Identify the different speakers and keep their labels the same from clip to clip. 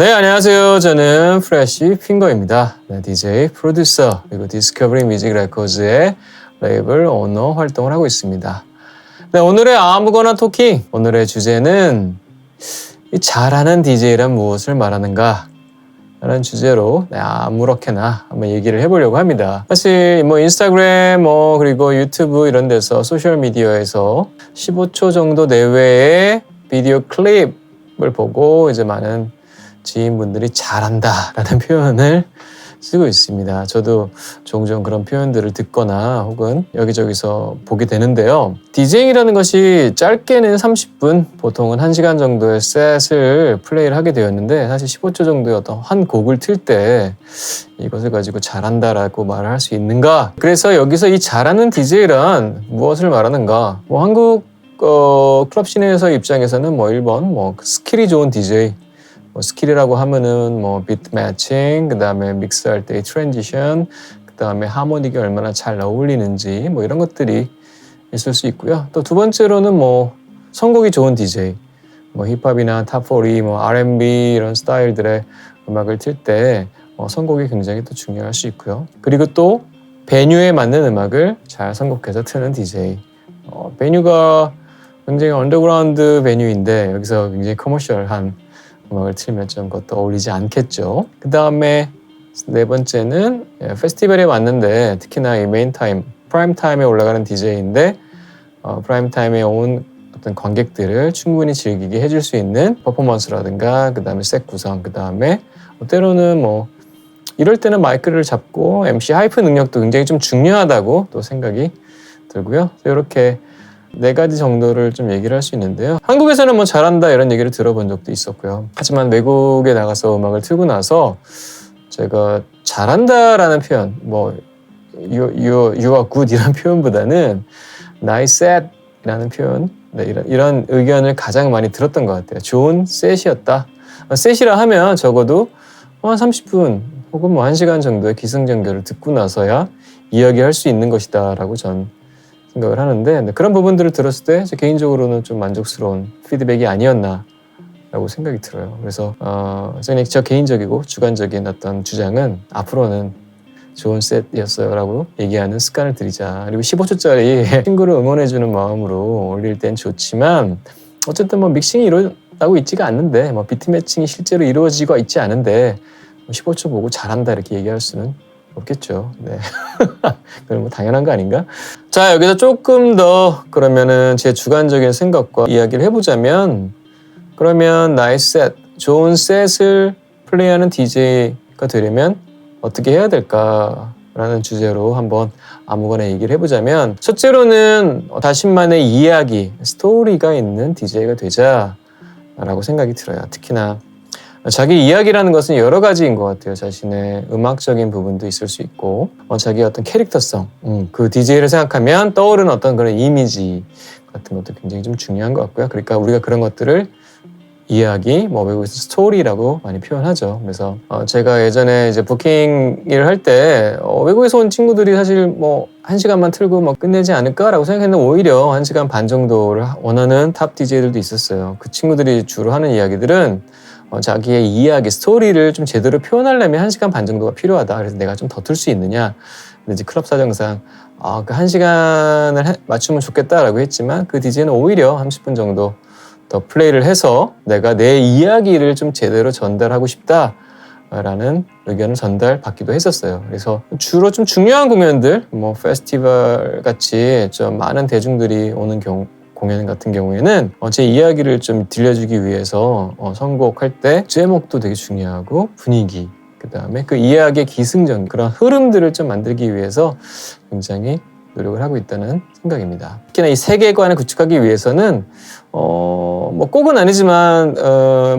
Speaker 1: 네, 안녕하세요. 저는 프레쉬 핑거입니다. 네, DJ, 프로듀서, 그리고 디스커버리 뮤직 레코드의 레이블 오너 활동을 하고 있습니다. 네, 오늘의 아무거나 토킹, 오늘의 주제는 이 잘하는 DJ란 무엇을 말하는가? 라는 주제로 아무렇게나 한번 얘기를 해보려고 합니다. 사실 인스타그램 그리고 유튜브 이런 데서 소셜미디어에서 15초 정도 내외의 비디오 클립을 보고 이제 많은 지인분들이 잘한다라는 표현을 쓰고 있습니다. 저도 종종 그런 표현들을 듣거나 혹은 여기저기서 보게 되는데요. 디제잉이라는 것이 짧게는 30분, 보통은 1시간 정도의 셋을 플레이를 하게 되었는데 사실 15초 정도의 어떤 한 곡을 틀 때 이것을 가지고 잘한다라고 말을 할 수 있는가? 그래서 여기서 이 잘하는 디제이란 무엇을 말하는가? 한국 클럽 시내에서 입장에서는 1번 스킬이 좋은 디제이, 스킬이라고 하면은 비트 매칭, 그 다음에 믹스할 때의 트랜지션, 그 다음에 하모닉이 얼마나 잘 어울리는지 이런 것들이 있을 수 있고요. 또 두 번째로는 선곡이 좋은 DJ, 힙합이나 탑40, R&B 이런 스타일들의 음악을 틀 때 선곡이 굉장히 또 중요할 수 있고요. 그리고 또 베뉴에 맞는 음악을 잘 선곡해서 트는 DJ. 베뉴가 굉장히 언더그라운드 베뉴인데 여기서 굉장히 커머셜한 음악을 틀면 좀 그것도 어울리지 않겠죠. 그 다음에 네 번째는 페스티벌에 왔는데 특히나 이 메인 타임, 프라임 타임에 올라가는 DJ인데 프라임 타임에 온 어떤 관객들을 충분히 즐기게 해줄 수 있는 퍼포먼스라든가 그 다음에 셋 구성, 그 다음에 때로는 이럴 때는 마이크를 잡고 MC 하이프 능력도 굉장히 좀 중요하다고 또 생각이 들고요. 이렇게 4가지 정도를 좀 얘기를 할 수 있는데요. 한국에서는 잘한다 이런 얘기를 들어본 적도 있었고요. 하지만 외국에 나가서 음악을 틀고 나서 제가 잘한다라는 표현, you are good 이런 표현보다는 nice set이라는 표현, 이런 의견을 가장 많이 들었던 것 같아요. 좋은 셋이었다. 셋이라 하면 적어도 한 30분 혹은 1시간 정도의 기승전결을 듣고 나서야 이야기할 수 있는 것이다 라고 전 생각을 하는데 그런 부분들을 들었을 때 개인적으로는 좀 만족스러운 피드백이 아니었나 라고 생각이 들어요. 그래서 저 개인적이고 주관적인 어떤 주장은 앞으로는 좋은 셋이었어요 라고 얘기하는 습관을 들이자. 그리고 15초짜리 친구를 응원해주는 마음으로 올릴 땐 좋지만 어쨌든 믹싱이 이루어지고 있지가 않는데 비트 매칭이 실제로 이루어지고 있지 않은데 15초 보고 잘한다 이렇게 얘기할 수는 없겠죠. 네. 그건 당연한 거 아닌가? 자, 여기서 조금 더 그러면은 제 주관적인 생각과 이야기를 해보자면 그러면 나이스 셋, 좋은 셋을 플레이하는 DJ가 되려면 어떻게 해야 될까라는 주제로 한번 아무거나 얘기를 해보자면 첫째로는 자신만의 이야기, 스토리가 있는 DJ가 되자라고 생각이 들어요. 특히나 자기 이야기라는 것은 여러 가지인 것 같아요. 자신의 음악적인 부분도 있을 수 있고 자기의 어떤 캐릭터성, 그 DJ를 생각하면 떠오르는 어떤 그런 이미지 같은 것도 굉장히 좀 중요한 것 같고요. 그러니까 우리가 그런 것들을 이야기, 외국에서 스토리라고 많이 표현하죠. 그래서 제가 예전에 이제 부킹 일을 할 때 외국에서 온 친구들이 사실 1시간만 틀고 끝내지 않을까라고 생각했는데 오히려 1시간 반 정도를 원하는 탑 DJ들도 있었어요. 그 친구들이 주로 하는 이야기들은 자기의 이야기, 스토리를 좀 제대로 표현하려면 1시간 반 정도가 필요하다. 그래서 내가 좀 더 틀 수 있느냐. 근데 이제 클럽 사정상 그 1시간을 맞추면 좋겠다라고 했지만 그 DJ는 오히려 30분 정도 더 플레이를 해서 내가 내 이야기를 좀 제대로 전달하고 싶다라는 의견을 전달받기도 했었어요. 그래서 주로 좀 중요한 공연들, 페스티벌 같이 좀 많은 대중들이 오는 공연 같은 경우에는 제 이야기를 좀 들려주기 위해서 선곡할 때 제목도 되게 중요하고 분위기, 그 다음에 그 이야기의 기승전, 그런 흐름들을 좀 만들기 위해서 굉장히 노력을 하고 있다는 생각입니다. 특히나 이 세계관을 구축하기 위해서는 꼭은 아니지만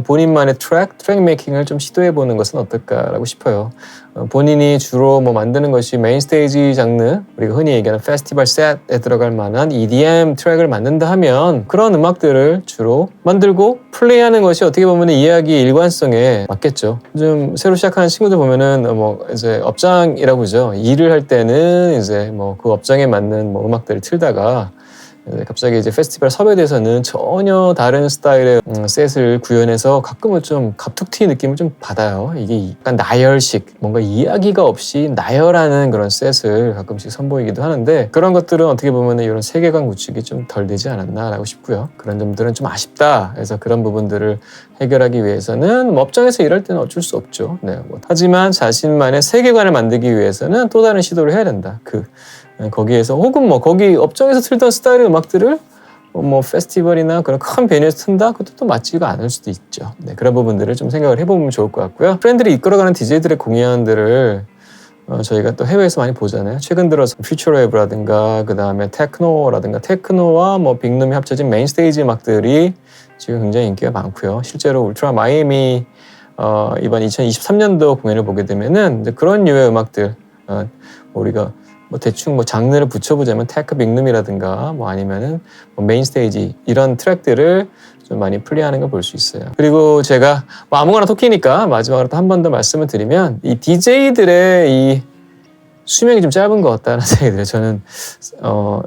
Speaker 1: 본인만의 트랙 메이킹을 좀 시도해보는 것은 어떨까라고 싶어요. 본인이 주로 만드는 것이 메인 스테이지 장르, 우리가 흔히 얘기하는 페스티벌 셋에 들어갈 만한 EDM 트랙을 만든다 하면 그런 음악들을 주로 만들고 플레이하는 것이 어떻게 보면 이야기 일관성에 맞겠죠. 좀 새로 시작하는 친구들 보면은 이제 업장이라고 그러죠. 일을 할 때는 이제 그 업장에 맞는 음악들을 틀다가 갑자기 이제 페스티벌 섭외돼서는 전혀 다른 스타일의 셋을 구현해서 가끔은 좀 갑툭튀 느낌을 좀 받아요. 이게 약간 나열식, 뭔가 이야기가 없이 나열하는 그런 셋을 가끔씩 선보이기도 하는데 그런 것들은 어떻게 보면 이런 세계관 구축이 좀 덜 되지 않았나라고 싶고요. 그런 점들은 좀 아쉽다. 그래서 그런 부분들을 해결하기 위해서는 업종에서 일할 때는 어쩔 수 없죠. 네, 하지만 자신만의 세계관을 만들기 위해서는 또 다른 시도를 해야 된다. 거기에서 혹은 거기 업종에서 틀던 스타일의 음악들을 페스티벌이나 그런 큰 베뉴에서 튼다? 그것도 또 맞지가 않을 수도 있죠. 네, 그런 부분들을 좀 생각을 해보면 좋을 것 같고요. 트렌드를 이끌어가는 DJ들의 공연들을 저희가 또 해외에서 많이 보잖아요. 최근 들어서 퓨처웨이브라든가 그 다음에 테크노라든가 테크노와 빅룸이 합쳐진 메인스테이지 음악들이 지금 굉장히 인기가 많고요. 실제로 울트라 마이애미 이번 2023년도 공연을 보게 되면은 이제 그런 류의 음악들 우리가 대충 장르를 붙여보자면 테크 빅룸이라든가 아니면은 메인스테이지 이런 트랙들을 좀 많이 플레이하는 걸 볼 수 있어요. 그리고 제가 아무거나 토끼니까 마지막으로 또 한 번 더 말씀을 드리면 이 DJ들의 이 수명이 좀 짧은 것 같다는 생각이 들어요. 저는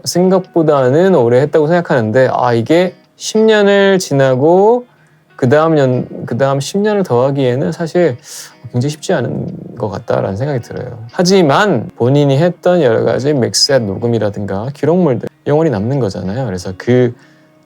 Speaker 1: 생각보다는 오래 했다고 생각하는데 이게 10년을 지나고 그 다음 10년을 더하기에는 사실 굉장히 쉽지 않은 것 같다라는 생각이 들어요. 하지만 본인이 했던 여러 가지 믹스셋 녹음이라든가 기록물들 영원히 남는 거잖아요. 그래서 그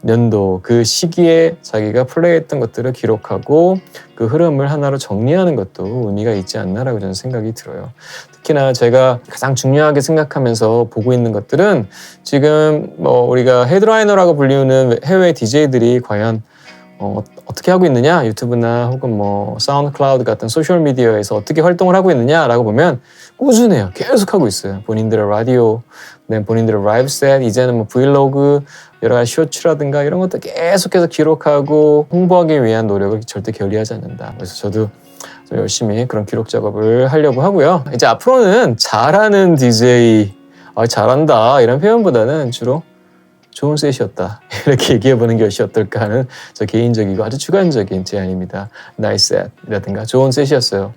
Speaker 1: 연도, 그 시기에 자기가 플레이했던 것들을 기록하고 그 흐름을 하나로 정리하는 것도 의미가 있지 않나라고 저는 생각이 들어요. 특히나 제가 가장 중요하게 생각하면서 보고 있는 것들은 지금 우리가 헤드라이너라고 불리우는 해외 DJ들이 과연 어떻게 하고 있느냐, 유튜브나 혹은 사운드 클라우드 같은 소셜 미디어에서 어떻게 활동을 하고 있느냐라고 보면 꾸준해요. 계속 하고 있어요. 본인들의 라디오, 본인들의 라이브 셋, 이제는 브이로그, 여러 가지 쇼츠라든가 이런 것도 계속해서 기록하고 홍보하기 위한 노력을 절대 게을리하지 않는다. 그래서 저도 좀 열심히 그런 기록 작업을 하려고 하고요. 이제 앞으로는 잘하는 DJ, 잘한다 이런 표현보다는 주로 좋은 셋이었다 이렇게 얘기해보는 것이 어떨까 하는 저 개인적이고 아주 주관적인 제안입니다. 나이스 셋이라든가 좋은 셋이었어요.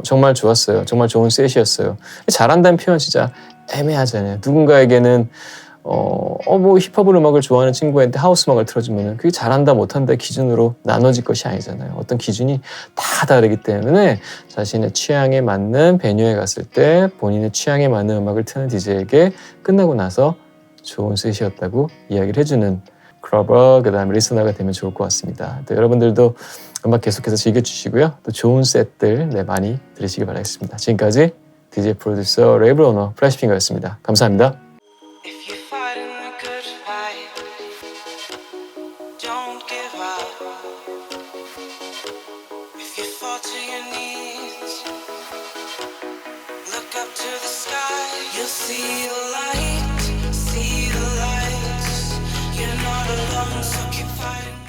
Speaker 1: 정말 좋았어요. 정말 좋은 셋이었어요. 잘한다는 표현 진짜 애매하잖아요. 누군가에게는 힙합 음악을 좋아하는 친구한테 하우스 음악을 틀어주면 그게 잘한다 못한다 기준으로 나눠질 것이 아니잖아요. 어떤 기준이 다 다르기 때문에 자신의 취향에 맞는 베뉴에 갔을 때 본인의 취향에 맞는 음악을 트는 DJ에게 끝나고 나서 좋은 셋이었다고 이야기를 해주는 클러버, 그 다음에 리스너가 되면 좋을 것 같습니다. 또 여러분들도 음악 계속해서 즐겨주시고요. 또 좋은 셋들 많이 들으시기 바라겠습니다. 지금까지 DJ 프로듀서 레이블 오너 플래시핑거였습니다. 감사합니다.
Speaker 2: See the lights, you're not alone, so keep fighting.